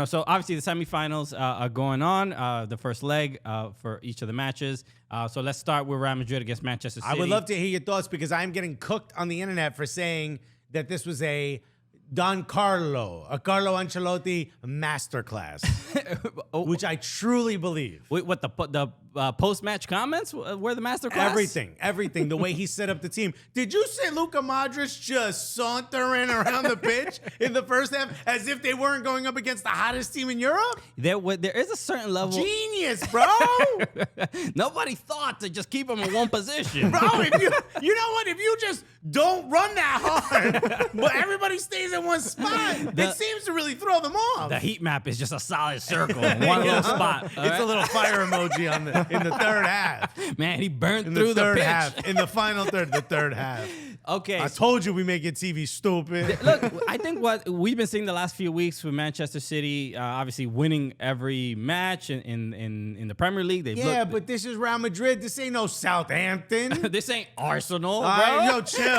so obviously the semifinals are going on, the first leg for each of the matches. So let's start with Real Madrid against Manchester City. I would love to hear your thoughts because I'm getting cooked on the internet for saying that this was a Don Carlo, a Carlo Ancelotti masterclass, which I truly believe. Wait, what the post-match comments were the masterclass? Everything. The way he set up the team. Did you see Luka Modric just sauntering around the pitch in the first half as if they weren't going up against the hottest team in Europe? There is a certain level. Genius, bro. Nobody thought to just keep him in one position. Bro, if you know what? If you just don't run that hard, but everybody stays in one spot, it seems to really throw them off. The heat map is just a solid circle, one little spot. It's a little fire emoji in the third half. Man, he burnt In through the third pitch. half. In the final third, the third half. Okay. I told you we make it TV stupid. Look, I think what we've been seeing the last few weeks with Manchester City, obviously winning every match in the Premier League. But this is Real Madrid. This ain't no Southampton. This ain't Arsenal, bro. All right, yo, chill.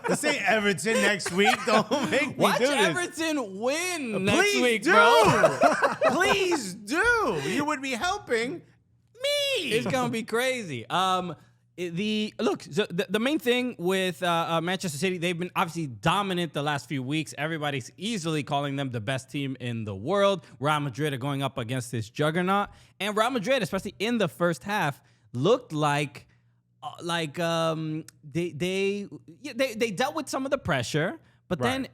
This ain't Everton next week. Don't make me Watch do this. Everton win next Please week, do. bro. Please do. You would be helping me. It's gonna be crazy. The main thing with Manchester City, they've been obviously dominant the last few weeks. Everybody's easily calling them the best team in the world. Real Madrid are going up against this juggernaut, and Real Madrid, especially in the first half, looked like they dealt with some of the pressure, but then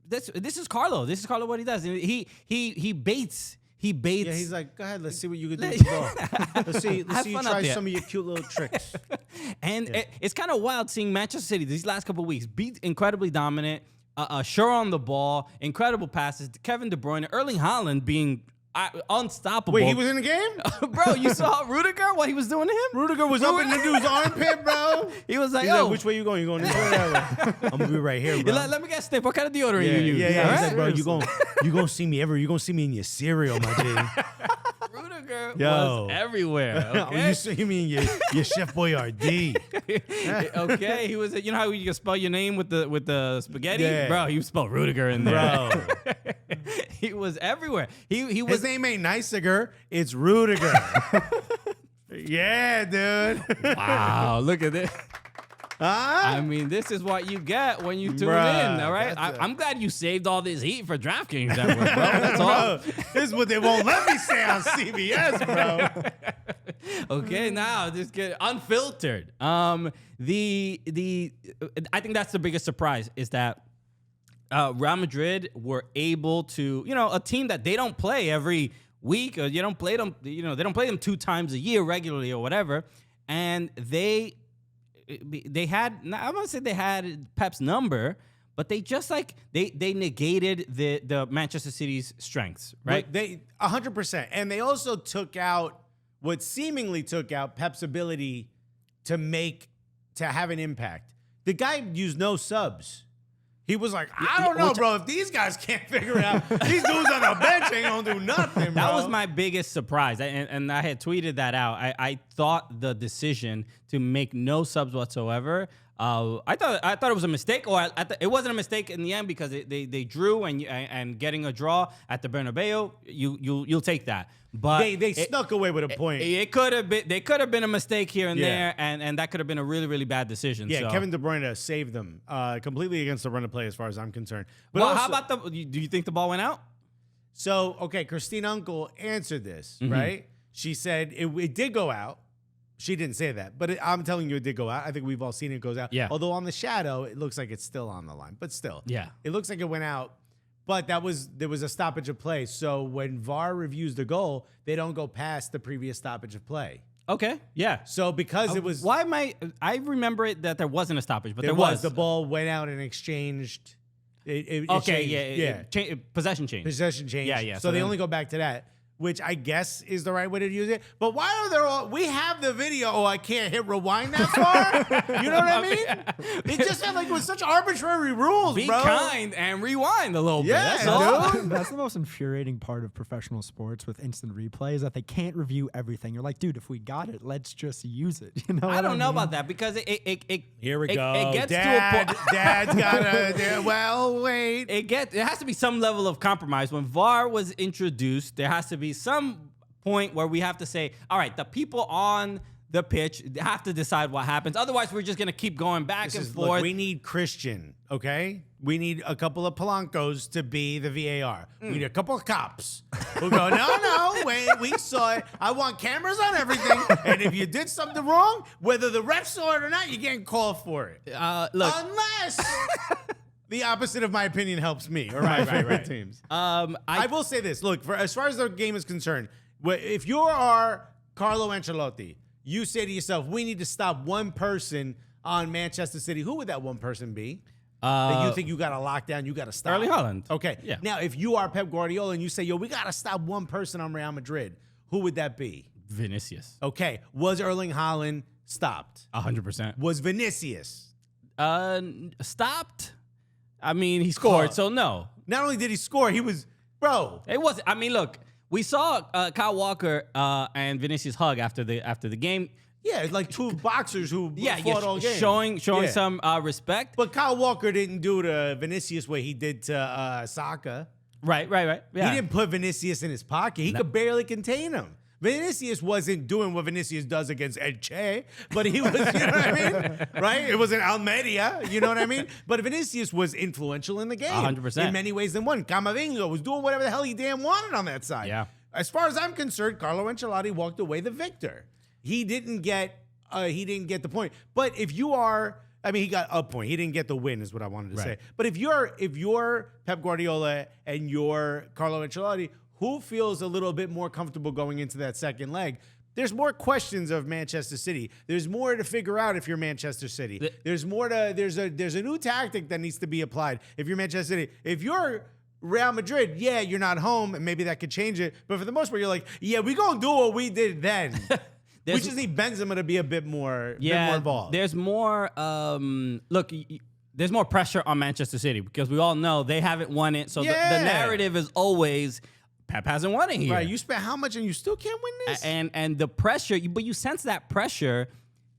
this is Carlo. This is Carlo. What he does, he baits. He baits. Yeah, he's like, go ahead, let's see what you can do with the ball. Let's see you try some of your cute little tricks. And it's kind of wild seeing Manchester City these last couple of weeks be incredibly dominant, sure on the ball, incredible passes. Kevin De Bruyne, Erling Haaland being unstoppable. Wait, he was in the game? Bro, you saw Rudiger, what he was doing to him? Rudiger was up in the dude's armpit, bro. He was like, He's like, which way you going? You going this way or that way? I'm going to be right here, bro. Let me get a sniff. What kind of deodorant you use? Yeah. He's Right? like, bro, you gonna see me you gonna see me in your cereal, my G. Rudiger was everywhere. Okay? You see me in your Chef Boyardee. Okay, he was. You know how you can spell your name with the spaghetti, Yeah. bro? You spelled Rudiger in there, Bro. He was everywhere. He was. His name ain't Niceger, it's Rudiger. Yeah, dude. Wow, look at this. Huh? I mean, this is what you get when you tune in, all right? I'm glad you saved all this heat for DraftKings Network, bro. That's all. This is what they won't let me say on CBS, bro. Okay, now just get unfiltered. I think that's the biggest surprise is that Real Madrid were able to, a team that they don't play every week, or you don't play them, they don't play them 2 times a year regularly or whatever, and they had, I won't say they had Pep's number, but they just they negated the Manchester City's strengths, right? But they 100%, and they also took out what seemingly took out Pep's ability to have an impact. The guy used no subs. He was like, I don't know, bro. If these guys can't figure it out, these dudes on the bench ain't gonna do nothing, bro. That was my biggest surprise, and I had tweeted that out. I thought the decision to make no subs whatsoever, I thought it was a mistake, or it wasn't a mistake in the end because they drew and getting a draw at the Bernabeu, you'll take that. But they snuck away with a point. They could have been a mistake here and there, and that could have been a really, really bad decision. Yeah, so. Kevin De Bruyne saved them completely against the run of play, as far as I'm concerned. But Well, also, how about do you think the ball went out? So, okay, Christine Uncle answered this, right? She said it did go out. She didn't say that, but I'm telling you it did go out. I think we've all seen it goes out. Yeah. Although on the shadow, it looks like it's still on the line, but still. Yeah. It looks like it went out, but there was a stoppage of play. So when VAR reviews the goal, they don't go past the previous stoppage of play. Okay, yeah. So because it was... Why am I remember it that there wasn't a stoppage, but there was. was. The ball went out and exchanged. It Okay, changed. possession change. Possession change. Yeah. So they then- only go back to that. which I guess is the right way to use it. But why are there all? We have the video. Oh, I can't hit rewind that far. You know what I mean? It just felt like it was such arbitrary rules, Be bro. kind and rewind a little bit. Yeah, That's all. dude. That's the most infuriating part of professional sports with instant replay is that they can't review everything. You're like, dude, if we got it, let's just use it. You know? I what don't know mean? about that because it Here we it, go. It gets Dad, to a point. Dad's gotta. Well, wait. It has to be some level of compromise. When VAR was introduced, there has to be some point where we have to say, all right, the people on the pitch have to decide what happens. Otherwise, we're just going to keep going back and forth. Look, we need Christian, okay? We need a couple of Polancos to be the VAR. We need a couple of cops who go, no, wait, we saw it. I want cameras on everything. And if you did something wrong, whether the ref saw it or not, you're getting called for it. Look, Unless the opposite of my opinion helps me or my favorite teams. I will say this. Look, as far as the game is concerned, if you are Carlo Ancelotti, you say to yourself, we need to stop one person on Manchester City. Who would that one person be? That you think you got to lock down, you got to stop? Erling Haaland. Okay. Yeah. Now, if you are Pep Guardiola and you say, yo, we got to stop one person on Real Madrid, who would that be? Vinicius. Okay. Was Erling Haaland stopped? 100%. Was Vinicius? Stopped? I mean, he scored, Caught. so no. Not only did he score, he was, bro. It was. I mean, look, we saw Kyle Walker and Vinicius hug after the game. Yeah, it's like two boxers who fought all game. Showing Yeah. some respect. But Kyle Walker didn't do to Vinicius what he did to Saka. Right. Yeah. He didn't put Vinicius in his pocket. He could barely contain him. Vinicius wasn't doing what Vinicius does against Elche, but he was, you know what I mean? Right? It was in Almeria, you know what I mean? But Vinicius was influential in the game. 100%. In many ways than one. Camavinga was doing whatever the hell he damn wanted on that side. Yeah. As far as I'm concerned, Carlo Ancelotti walked away the victor. He didn't get the point. But if you are, I mean, he got a point. He didn't get the win, is what I wanted to say. But if you're Pep Guardiola and you're Carlo Ancelotti, who feels a little bit more comfortable going into that second leg? There's more questions of Manchester City. There's more to figure out if you're Manchester City. There's a new tactic that needs to be applied if you're Manchester City. If you're Real Madrid, yeah, you're not home, and maybe that could change it. But for the most part, you're like, yeah, we gonna do what we did then. We just need Benzema to be a bit more involved. There's more. There's more pressure on Manchester City because we all know they haven't won it. So the narrative is always Pep hasn't won it here. Right? You spent how much and you still can't win this? And the pressure, but you sense that pressure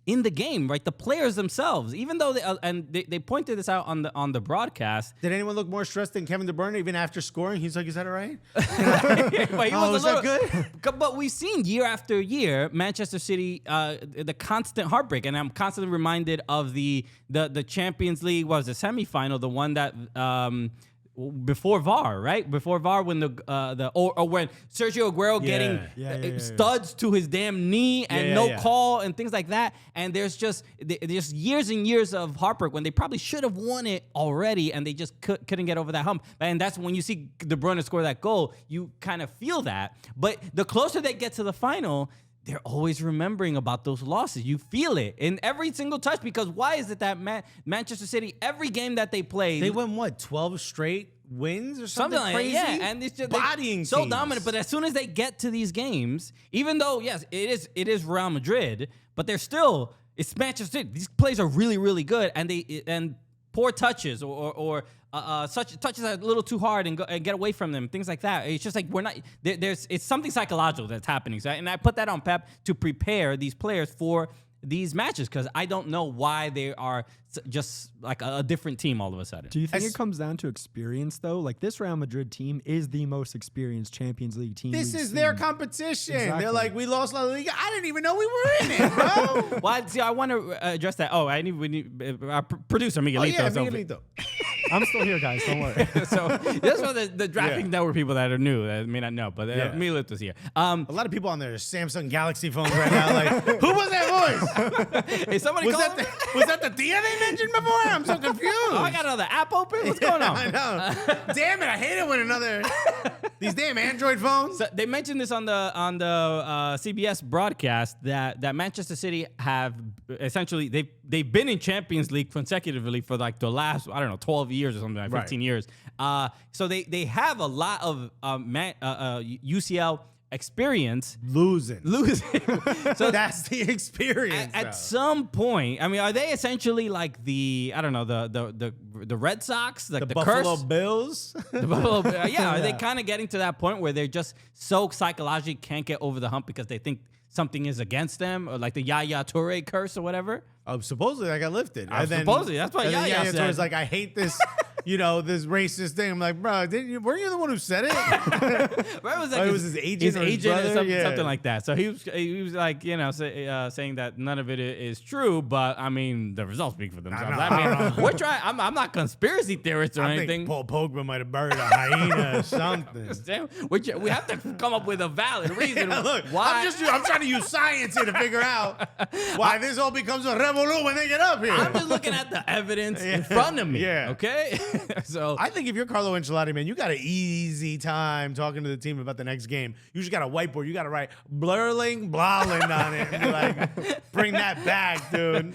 in the game, right? The players themselves, even though they pointed this out on the broadcast. Did anyone look more stressed than Kevin De Bruyne even after scoring? He's like, is that all right? Is that good? But we've seen year after year Manchester City, the constant heartbreak, and I'm constantly reminded of the Champions League. What was the semifinal? The one that. Before VAR, right? Before VAR, when when Sergio Aguero getting studs to his damn knee and no call and things like that, and there's just years and years of heartbreak when they probably should have won it already, and they just couldn't get over that hump. And that's when you see De Bruyne score that goal, you kind of feel that. But the closer they get to the final, they're always remembering about those losses. You feel it in every single touch because why is it that Manchester City, every game that they played, they won what, 12 straight wins or something like crazy? Yeah, and it's just bodying so teams. dominant. But as soon as they get to these games, even though yes, it is Real Madrid, but they're still it's Manchester City. These plays are really really good, and poor touches or such touches are a little too hard and get away from them, things like that. It's just like we're not it's something psychological that's happening. So, and I put that on Pep to prepare these players for these matches because I don't know why they are just like a different team all of a sudden. Do you think it comes down to experience though? Like this Real Madrid team is the most experienced Champions League team. This is their competition. Exactly. They're like, we lost La Liga. I didn't even know we were in it, bro. Well, see, I want to address that. Oh, we need our producer Miguelito. Miguelito. I'm still here, guys. Don't worry. So this was the drafting network people that are new that may not know, but Miguelito's here. A lot of people on their Samsung Galaxy phones right now. Like, who was that voice? Hey, somebody Was call that me? was that the Tia they mentioned before? I'm so confused. Oh, I got another app open. What's going on? I know. Damn it! I hate it when these damn Android phones. So they mentioned this on the CBS broadcast that Manchester City have essentially they've been in Champions League consecutively for like the last 12 years or something like 15 years. So they have a lot of UCL experience losing. So That's the experience. at some point, I mean, are they essentially like the Red Sox, like the Buffalo curse? Bills. The Buffalo Bills. Yeah, are they kind of getting to that point where they're just so psychologically can't get over the hump because they think something is against them, or like the Yaya Toure curse or whatever? Oh, suppoosly I got lifted. Supposedly, that's what Yaya said. Toure's like, I hate this, this racist thing. I'm like, bro, weren't you the one who said it? Right, it was his agent, his or his agent, or brother? something like that. So he was like, saying that none of it is true, but I mean, the results speak for themselves. I mean, we're trying. I'm not conspiracy theorist or I anything. think Paul Pogba might have buried a hyena or something. Damn, we have to come up with a valid reason. Yeah, look, why? I'm trying to use science here to figure out why this all becomes a revolution when they get up here. I'm just looking at the evidence in front of me. Yeah. Okay. So I think if you're Carlo Ancelotti, man, you got an easy time talking to the team about the next game. You just got a whiteboard. You got to write Blurling, Blahland on it and be like, bring that back, dude.